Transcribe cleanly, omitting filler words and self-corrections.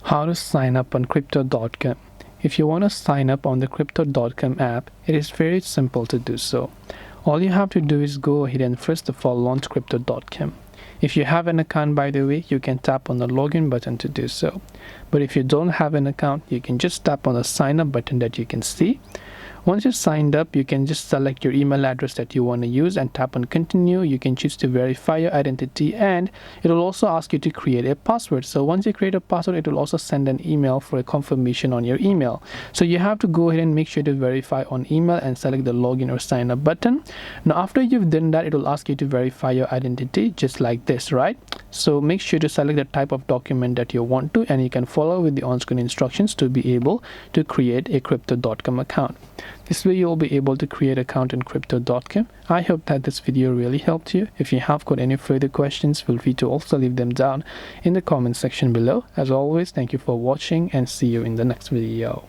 How to sign up on crypto.com. If you want to sign up on the crypto.com app, it is very simple to do so. All you have to do is go ahead and first of all launch crypto.com. If you have an account, by the way, you can tap on the login button to do so. But if you don't have an account, you can just tap on the sign up button that you can see. Once you're signed up, you can just select your email address that you want to use and tap on continue. You can choose to verify your identity, and it will also ask you to create a password. So once you create a password, it will also send an email for a confirmation on your email. So you have to go ahead and make sure to verify on email and select the login or sign up button. Now after you've done that, it will ask you to verify your identity just like this, right? So make sure to select the type of document that you want to, and you can follow with the on-screen instructions to be able to create a crypto.com account. This way you'll be able to create an account in crypto.com. I hope that this video really helped you. If you have got any further questions, feel free to also leave them down in the comment section below. As always, thank you for watching and see you in the next video.